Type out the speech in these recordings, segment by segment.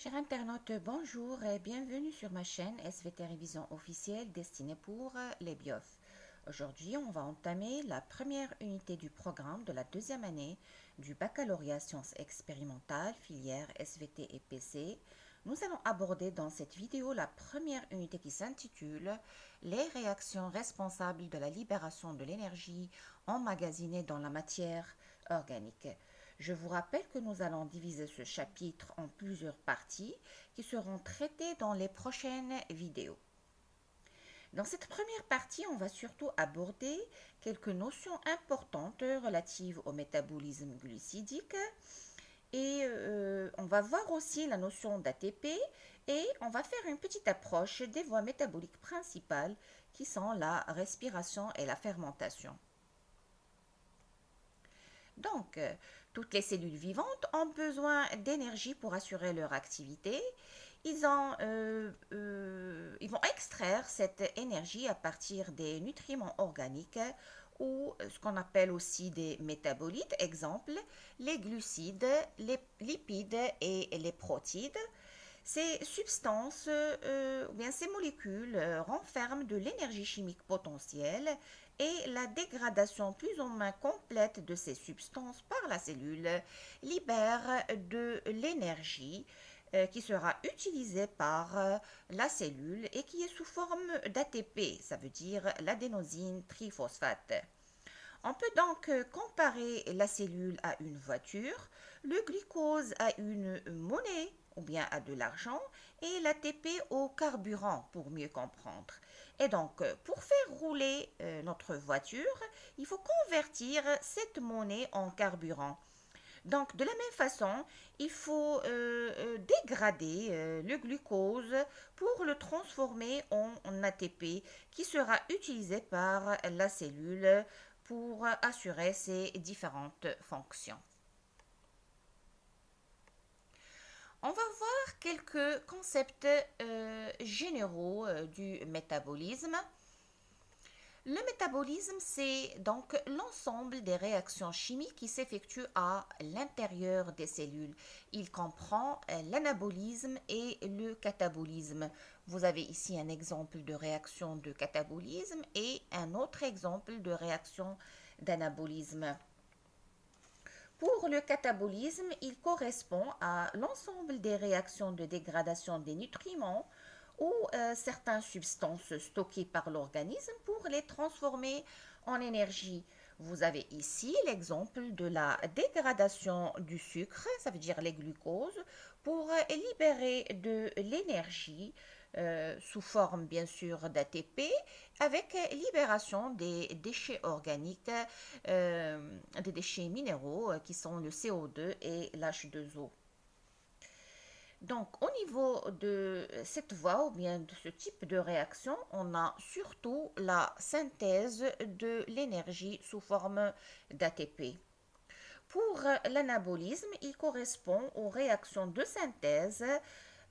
Chers internautes, bonjour et bienvenue sur ma chaîne SVT Révision officielle destinée pour les BIOF. Aujourd'hui, on va entamer la première unité du programme de la deuxième année du baccalauréat sciences expérimentales, filière SVT et PC. Nous allons aborder dans cette vidéo la première unité qui s'intitule Les réactions responsables de la libération de l'énergie emmagasinée dans la matière organique. Je vous rappelle que nous allons diviser ce chapitre en plusieurs parties qui seront traitées dans les prochaines vidéos. Dans cette première partie, on va surtout aborder quelques notions importantes relatives au métabolisme glucidique et on va voir aussi la notion d'ATP et on va faire une petite approche des voies métaboliques principales qui sont la respiration et la fermentation. Donc, toutes les cellules vivantes ont besoin d'énergie pour assurer leur activité. Ils vont extraire cette énergie à partir des nutriments organiques ou ce qu'on appelle aussi des métabolites, exemple les glucides, les lipides et les protides. Ces substances, ou bien ces molécules, renferment de l'énergie chimique potentielle et la dégradation plus ou moins complète de ces substances par la cellule libère de l'énergie qui sera utilisée par la cellule et qui est sous forme d'ATP, ça veut dire l'adénosine triphosphate. On peut donc comparer la cellule à une voiture, le glucose à une monnaie ou bien à de l'argent et l'ATP au carburant pour mieux comprendre. Et donc, pour faire rouler notre voiture, il faut convertir cette monnaie en carburant. Donc, de la même façon, il faut dégrader le glucose pour le transformer en ATP qui sera utilisé par la cellule pour assurer ses différentes fonctions. On va voir quelques concepts généraux du métabolisme. Le métabolisme, c'est donc l'ensemble des réactions chimiques qui s'effectuent à l'intérieur des cellules. Il comprend l'anabolisme et le catabolisme. Vous avez ici un exemple de réaction de catabolisme et un autre exemple de réaction d'anabolisme. Pour le catabolisme, il correspond à l'ensemble des réactions de dégradation des nutriments ou certaines substances stockées par l'organisme pour les transformer en énergie. Vous avez ici l'exemple de la dégradation du sucre, ça veut dire les glucoses, pour libérer de l'énergie sous forme bien sûr d'ATP avec libération des déchets organiques, des déchets minéraux qui sont le CO2 et l'H2O. Donc, au niveau de cette voie ou bien de ce type de réaction, on a surtout la synthèse de l'énergie sous forme d'ATP. Pour l'anabolisme, il correspond aux réactions de synthèse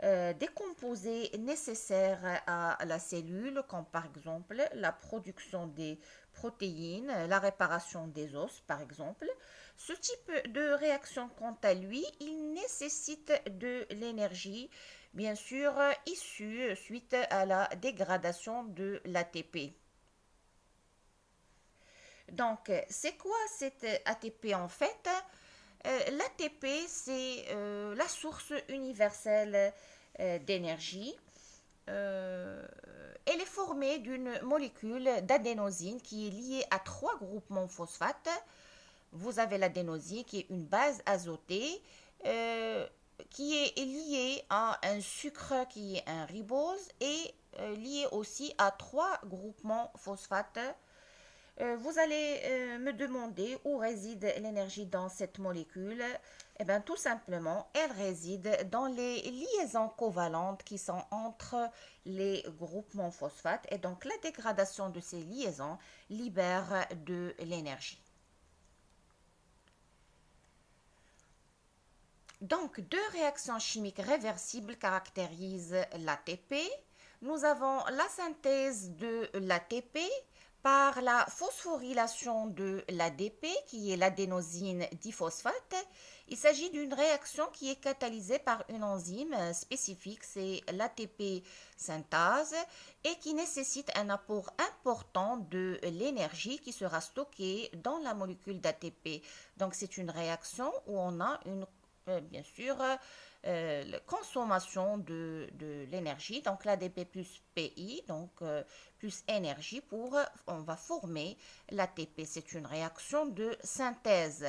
des composés nécessaires à la cellule, comme par exemple la production des protéines, la réparation des os, par exemple. Ce type de réaction, quant à lui, il nécessite de l'énergie, bien sûr, issue suite à la dégradation de l'ATP. Donc, c'est quoi cet ATP en fait? L'ATP, c'est la source universelle d'énergie. Elle est formée d'une molécule d'adénosine qui est liée à trois groupements phosphates. Vous avez l'adénosine qui est une base azotée qui est liée à un sucre qui est un ribose et liée aussi à trois groupements phosphates. Vous allez me demander où réside l'énergie dans cette molécule. Eh bien, tout simplement, elle réside dans les liaisons covalentes qui sont entre les groupements phosphates. Et donc, la dégradation de ces liaisons libère de l'énergie. Donc, deux réactions chimiques réversibles caractérisent l'ATP. Nous avons la synthèse de l'ATP Par la phosphorylation de l'ADP, qui est l'adénosine diphosphate, il s'agit d'une réaction qui est catalysée par une enzyme spécifique, c'est l'ATP synthase, et qui nécessite un apport important de l'énergie qui sera stockée dans la molécule d'ATP. Donc c'est une réaction où on a bien sûr la consommation de l'énergie, donc l'ADP plus PI, donc plus énergie on va former l'ATP. C'est une réaction de synthèse.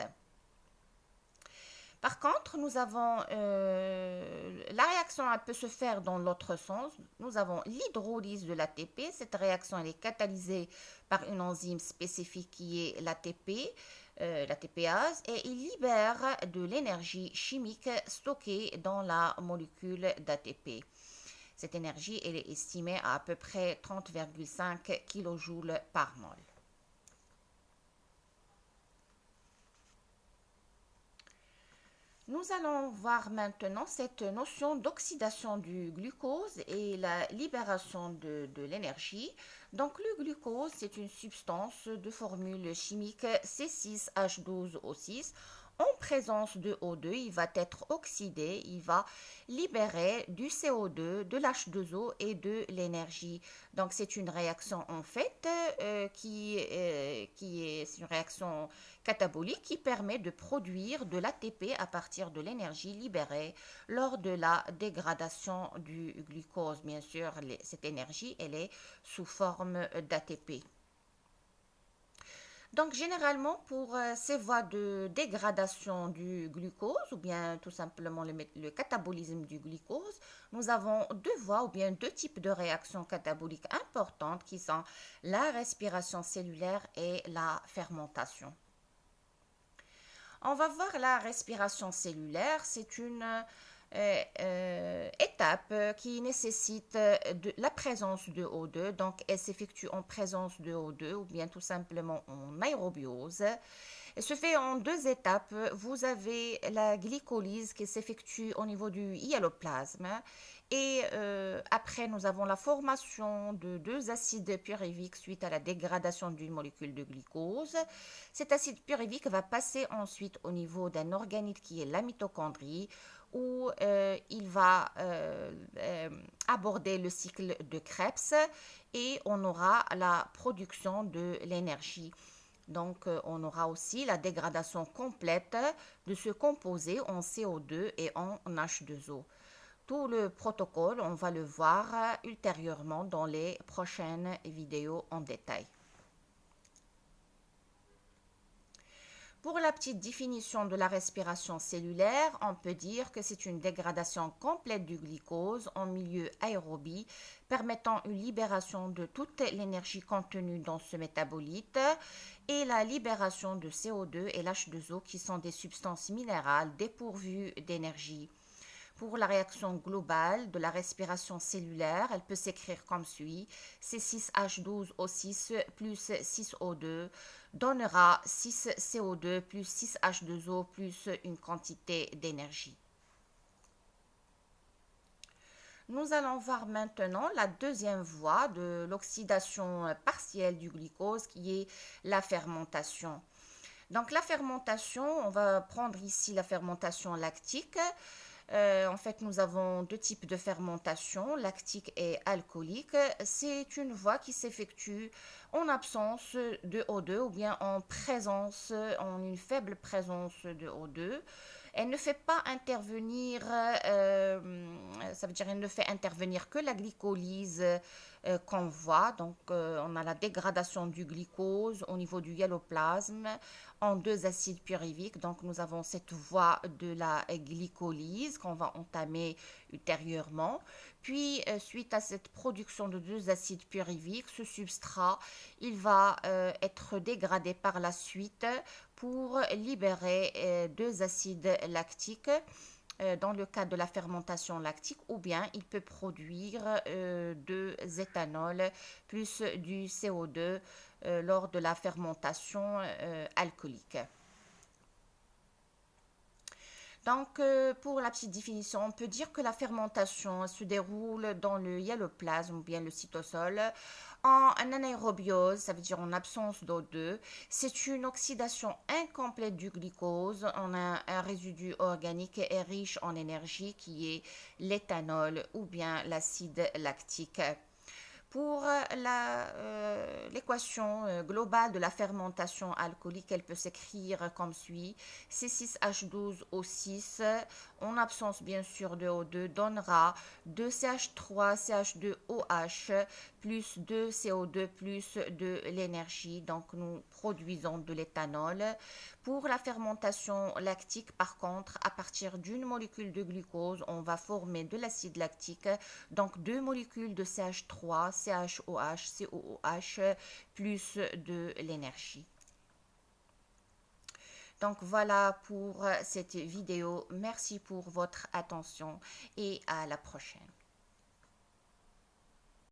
Par contre, nous avons la réaction, elle peut se faire dans l'autre sens. Nous avons l'hydrolyse de l'ATP. Cette réaction, elle est catalysée par une enzyme spécifique qui est l'ATP, l'ATPase, et il libère de l'énergie chimique stockée dans la molécule d'ATP. Cette énergie, elle est estimée à peu près 30,5 kJ par mol. Nous allons voir maintenant cette notion d'oxydation du glucose et la libération de l'énergie. Donc le glucose, c'est une substance de formule chimique C6H12O6. En présence de O2, il va être oxydé, il va libérer du CO2, de l'H2O et de l'énergie. Donc c'est une réaction en fait qui est une réaction catabolique qui permet de produire de l'ATP à partir de l'énergie libérée lors de la dégradation du glucose. Bien sûr, cette énergie, elle est sous forme d'ATP. Donc généralement pour ces voies de dégradation du glucose ou bien tout simplement le catabolisme du glucose, nous avons deux voies ou bien deux types de réactions cataboliques importantes qui sont la respiration cellulaire et la fermentation. On va voir la respiration cellulaire, c'est une étape qui nécessite la présence de O2, donc elle s'effectue en présence de O2 ou bien tout simplement en aérobiose. Elle se fait en deux étapes. Vous avez la glycolyse qui s'effectue au niveau du hyaloplasme et après nous avons la formation de deux acides pyruviques suite à la dégradation d'une molécule de glucose. Cet acide pyruvique va passer ensuite au niveau d'un organite qui est la mitochondrie où il va aborder le cycle de Krebs et on aura la production de l'énergie. Donc, on aura aussi la dégradation complète de ce composé en CO2 et en H2O. Tout le protocole, on va le voir ultérieurement dans les prochaines vidéos en détail. Pour la petite définition de la respiration cellulaire, on peut dire que c'est une dégradation complète du glucose en milieu aérobie, permettant une libération de toute l'énergie contenue dans ce métabolite et la libération de CO2 et l'H2O qui sont des substances minérales dépourvues d'énergie. Pour la réaction globale de la respiration cellulaire, elle peut s'écrire comme suit. C6H12O6 plus 6O2 donnera 6CO2 plus 6H2O plus une quantité d'énergie. Nous allons voir maintenant la deuxième voie de l'oxydation partielle du glucose qui est la fermentation. Donc la fermentation, on va prendre ici la fermentation lactique. En fait, nous avons deux types de fermentation, lactique et alcoolique. C'est une voie qui s'effectue en absence de O2 ou bien en une faible présence de O2. Elle ne fait pas intervenir, ça veut dire elle ne fait intervenir que la glycolyse qu'on voit. Donc, on a la dégradation du glucose au niveau du hyaloplasme en deux acides pyruviques. Donc, nous avons cette voie de la glycolyse qu'on va entamer ultérieurement. Puis, suite à cette production de deux acides pyruviques, ce substrat, il va être dégradé par la suite pour libérer deux acides lactiques dans le cas de la fermentation lactique ou bien il peut produire de éthanol plus du CO2 lors de la fermentation alcoolique. Donc, pour la petite définition, on peut dire que la fermentation se déroule dans le hyaloplasme ou bien le cytosol en anaérobiose, ça veut dire en absence d'O2. C'est une oxydation incomplète du glucose. On a un résidu organique et riche en énergie qui est l'éthanol ou bien l'acide lactique. Pour l'équation globale de la fermentation alcoolique, elle peut s'écrire comme suit. C6H12O6, en absence bien sûr de O2, donnera 2CH3CH2OH plus 2CO2 plus de l'énergie. Donc nous produisons de l'éthanol. Pour la fermentation lactique, par contre, à partir d'une molécule de glucose, on va former de l'acide lactique, donc deux molécules de CH3, CHOH, COOH, plus de l'énergie. Donc voilà pour cette vidéo. Merci pour votre attention et à la prochaine.